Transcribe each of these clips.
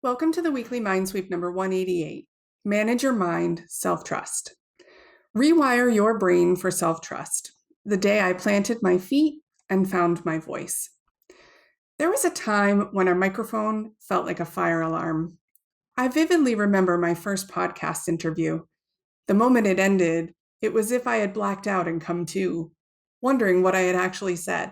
Welcome to the weekly MindSweep number 188. Manage your mind, self-trust. Rewire your brain for self-trust. The day I planted my feet and found my voice. There was a time when our microphone felt like a fire alarm. I vividly remember my first podcast interview. The moment it ended, it was as if I had blacked out and come to, wondering what I had actually said.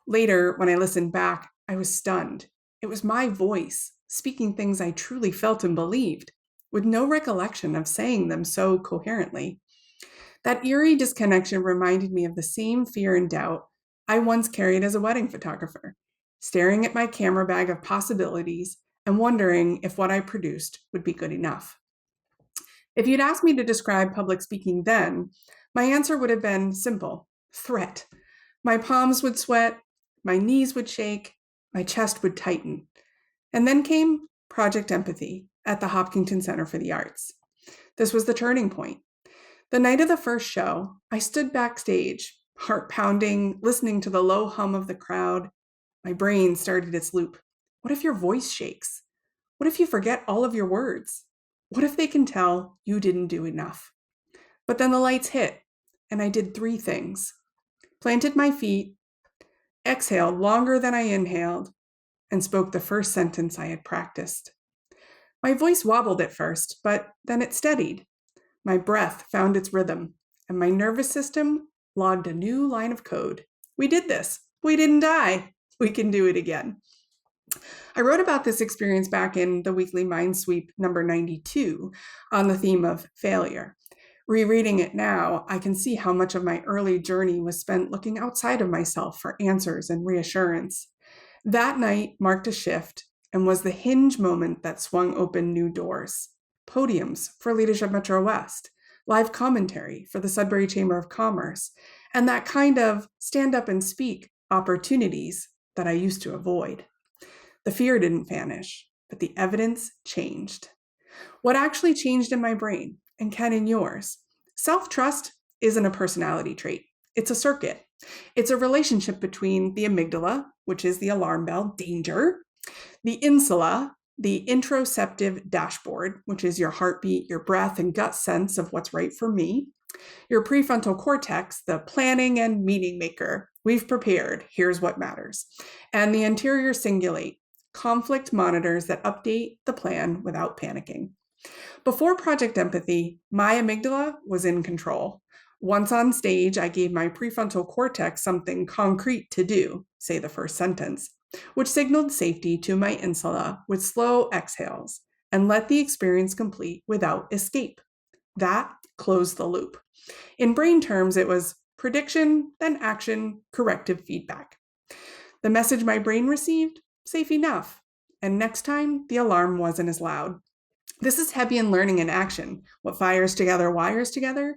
Later, when I listened back, I was stunned. It was my voice, speaking things I truly felt and believed, with no recollection of saying them so coherently. That eerie disconnection reminded me of the same fear and doubt I once carried as a wedding photographer, staring at my camera bag of possibilities and wondering if what I produced would be good enough. If you'd asked me to describe public speaking then, my answer would have been simple: threat. My palms would sweat, my knees would shake, my chest would tighten. And then came Project Empathy at the Hopkinton Center for the Arts. This was the turning point. The night of the first show, I stood backstage, heart pounding, listening to the low hum of the crowd. My brain started its loop. What if your voice shakes? What if you forget all of your words? What if they can tell you didn't do enough? But then the lights hit, and I did three things. Planted my feet, exhaled longer than I inhaled, and spoke the first sentence I had practiced. My voice wobbled at first, but then it steadied. My breath found its rhythm, and my nervous system logged a new line of code. We did this. We didn't die. We can do it again. I wrote about this experience back in the weekly MindSweep number 92 on the theme of failure. Rereading it now, I can see how much of my early journey was spent looking outside of myself for answers and reassurance. That night marked a shift and was the hinge moment that swung open new doors. Podiums for Leadership Metro West, live commentary for the Sudbury Chamber of Commerce, and that kind of stand up and speak opportunities that I used to avoid. The fear didn't vanish, but the evidence changed. What actually changed in my brain, and can in yours? Self-trust isn't a personality trait. It's a circuit. It's a relationship between the amygdala, which is the alarm bell, danger, the insula, the interoceptive dashboard, which is your heartbeat, your breath, and gut sense of what's right for me, your prefrontal cortex, the planning and meaning maker, we've prepared, here's what matters, and the anterior cingulate, conflict monitors that update the plan without panicking. Before Project Empathy, my amygdala was in control. Once on stage, I gave my prefrontal cortex something concrete to do, say the first sentence, which signaled safety to my insula with slow exhales and let the experience complete without escape. That closed the loop. In brain terms, it was prediction, then action, corrective feedback. The message my brain received, safe enough. And next time, the alarm wasn't as loud. This is Hebbian learning in action. What fires together wires together.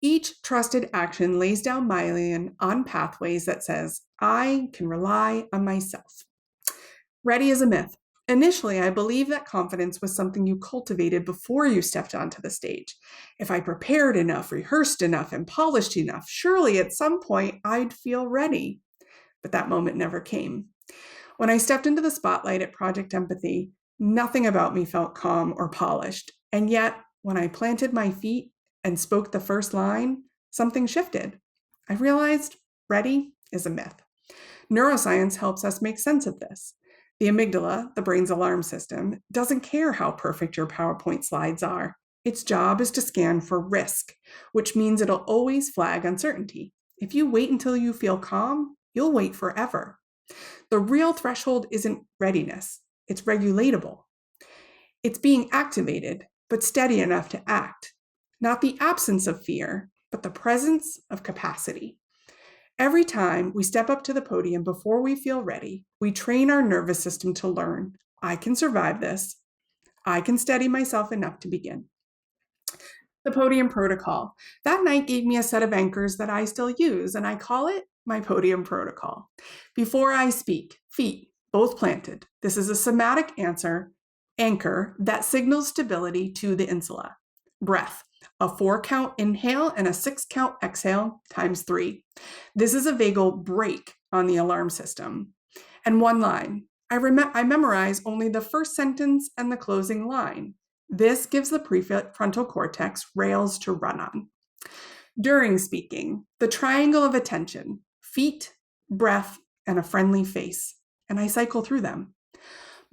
Each trusted action lays down myelin on pathways that says, I can rely on myself. Ready is a myth. Initially, I believed that confidence was something you cultivated before you stepped onto the stage. If I prepared enough, rehearsed enough, and polished enough, surely at some point I'd feel ready. But that moment never came. When I stepped into the spotlight at Project Empathy, nothing about me felt calm or polished. And yet, when I planted my feet and spoke the first line, something shifted. I realized ready is a myth. Neuroscience helps us make sense of this. The amygdala, the brain's alarm system, doesn't care how perfect your PowerPoint slides are. Its job is to scan for risk, which means it'll always flag uncertainty. If you wait until you feel calm, you'll wait forever. The real threshold isn't readiness. It's regulatable. It's being activated, but steady enough to act. Not the absence of fear, but the presence of capacity. Every time we step up to the podium before we feel ready, we train our nervous system to learn, I can survive this. I can steady myself enough to begin. The podium protocol. That night gave me a set of anchors that I still use, and I call it my podium protocol. Before I speak, feet, both planted. This is a somatic anchor that signals stability to the insula. Breath, a 4-count inhale and a 6-count exhale times 3. This is a vagal brake on the alarm system. And one line, I memorize only the first sentence and the closing line. This gives the prefrontal cortex rails to run on. During speaking, the triangle of attention, feet, breath, and a friendly face, and I cycle through them.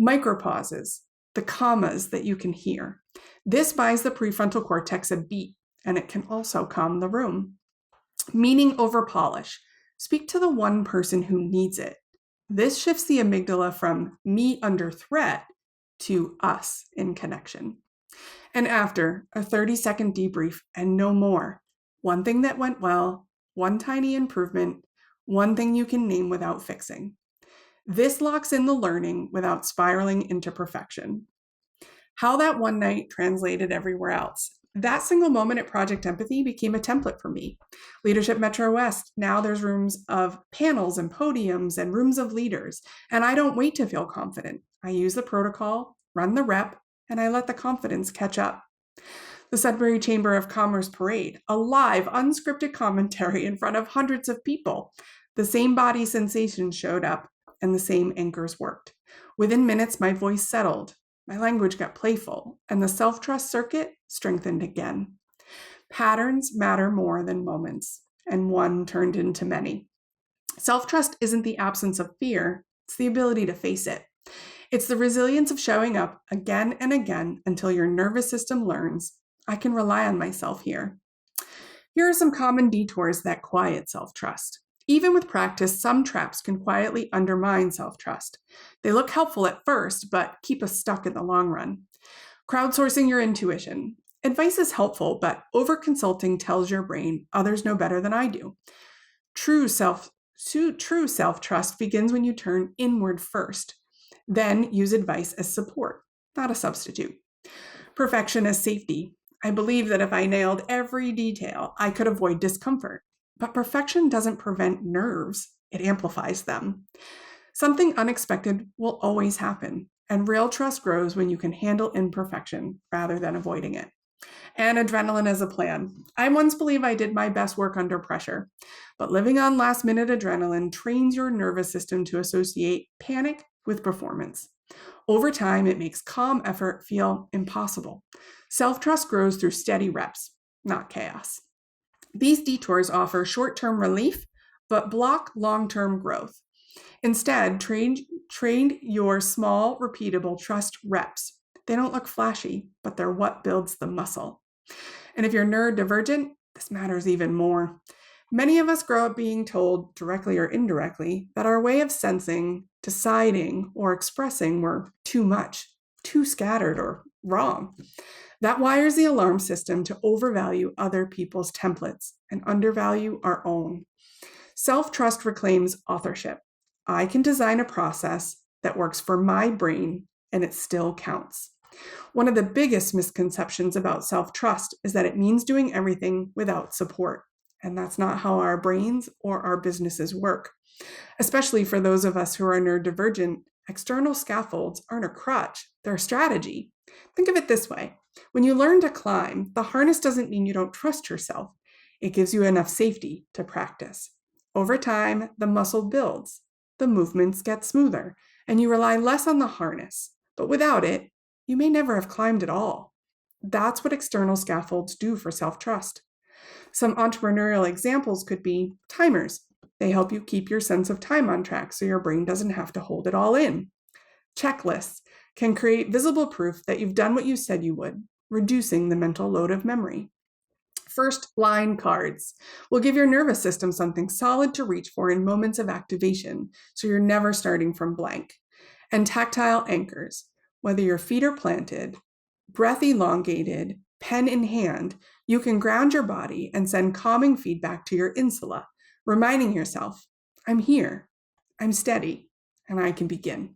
Micropauses, the commas that you can hear. This buys the prefrontal cortex a beat, and it can also calm the room. Meaning over polish. Speak to the one person who needs it. This shifts the amygdala from me under threat to us in connection. And after a 30-second debrief and no more, one thing that went well, one tiny improvement, one thing you can name without fixing. This locks in the learning without spiraling into perfection. How that one night translated everywhere else. That single moment at Project Empathy became a template for me. Leadership Metro West, now there's rooms of panels and podiums and rooms of leaders, and I don't wait to feel confident. I use the protocol, run the rep, and I let the confidence catch up. The Sudbury Chamber of Commerce Parade, a live, unscripted commentary in front of hundreds of people. The same body sensations showed up, and the same anchors worked. Within minutes, my voice settled. My language got playful, and the self-trust circuit strengthened again. Patterns matter more than moments, and one turned into many. Self-trust isn't the absence of fear, it's the ability to face it. It's the resilience of showing up again and again until your nervous system learns, I can rely on myself here. Here are some common detours that quiet self-trust. Even with practice, some traps can quietly undermine self-trust. They look helpful at first, but keep us stuck in the long run. Crowdsourcing your intuition. Advice is helpful, but over-consulting tells your brain others know better than I do. True self-trust begins when you turn inward first. Then use advice as support, not a substitute. Perfection as safety. I believe that if I nailed every detail, I could avoid discomfort. But perfection doesn't prevent nerves, it amplifies them. Something unexpected will always happen, and real trust grows when you can handle imperfection rather than avoiding it. And adrenaline as a plan. I once believed I did my best work under pressure, but living on last-minute adrenaline trains your nervous system to associate panic with performance. Over time, it makes calm effort feel impossible. Self-trust grows through steady reps, not chaos. These detours offer short-term relief, but block long-term growth. Instead, train your small, repeatable trust reps. They don't look flashy, but they're what builds the muscle. And if you're neurodivergent, this matters even more. Many of us grow up being told, directly or indirectly, that our way of sensing, deciding, or expressing were too much, too scattered, or wrong. That wires the alarm system to overvalue other people's templates and undervalue our own. Self-trust reclaims authorship. I can design a process that works for my brain, and it still counts. One of the biggest misconceptions about self-trust is that it means doing everything without support. And that's not how our brains or our businesses work. Especially for those of us who are neurodivergent, external scaffolds aren't a crutch, they're a strategy. Think of it this way. When you learn to climb, the harness doesn't mean you don't trust yourself. It gives you enough safety to practice. Over time, the muscle builds, the movements get smoother, and you rely less on the harness. But without it, you may never have climbed at all. That's what external scaffolds do for self-trust. Some entrepreneurial examples could be timers. They help you keep your sense of time on track so your brain doesn't have to hold it all in. Checklists can create visible proof that you've done what you said you would, reducing the mental load of memory. First line cards will give your nervous system something solid to reach for in moments of activation, so you're never starting from blank. And tactile anchors, whether your feet are planted, breath elongated, pen in hand, you can ground your body and send calming feedback to your insula, reminding yourself, I'm here, I'm steady, and I can begin.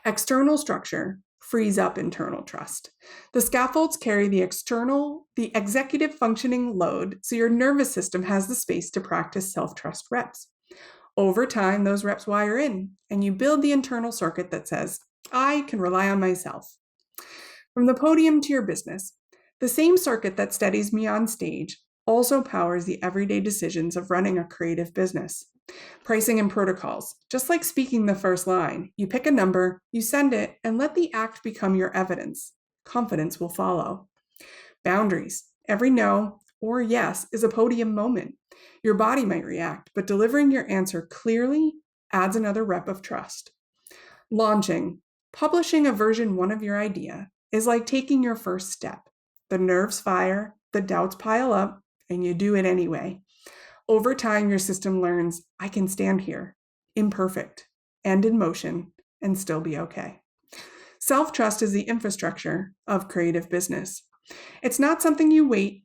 External structure frees up internal trust. The scaffolds carry the executive functioning load, so your nervous system has the space to practice self-trust reps. Over time, those reps wire in, and you build the internal circuit that says, I can rely on myself. From the podium to your business, the same circuit that steadies me on stage also powers the everyday decisions of running a creative business. Pricing and protocols. Just like speaking the first line, you pick a number, you send it, and let the act become your evidence. Confidence will follow. Boundaries. Every no or yes is a podium moment. Your body might react, but delivering your answer clearly adds another rep of trust. Launching. Publishing a version 1 of your idea is like taking your first step. The nerves fire, the doubts pile up, and you do it anyway. Over time, your system learns, I can stand here, imperfect, and in motion, and still be okay. Self-trust is the infrastructure of creative business. It's not something you wait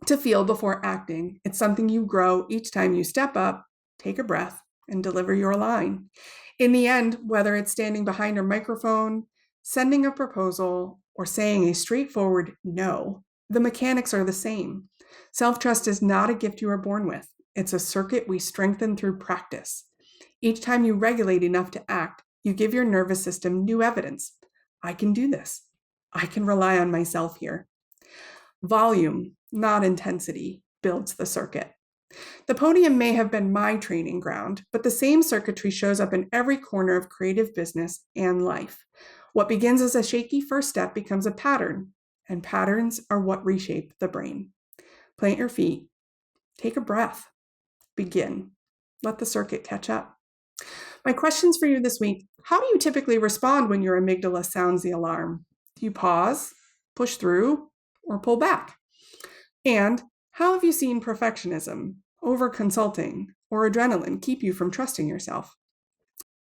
to feel before acting. It's something you grow each time you step up, take a breath, and deliver your line. In the end, whether it's standing behind a microphone, sending a proposal, or saying a straightforward no, the mechanics are the same. Self-trust is not a gift you are born with. It's a circuit we strengthen through practice. Each time you regulate enough to act, you give your nervous system new evidence. I can do this. I can rely on myself here. Volume, not intensity, builds the circuit. The podium may have been my training ground, but the same circuitry shows up in every corner of creative business and life. What begins as a shaky first step becomes a pattern, and patterns are what reshape the brain. Plant your feet, take a breath, begin. Let the circuit catch up. My questions for you this week: how do you typically respond when your amygdala sounds the alarm? Do you pause, push through, or pull back? And how have you seen perfectionism, over-consulting, or adrenaline keep you from trusting yourself?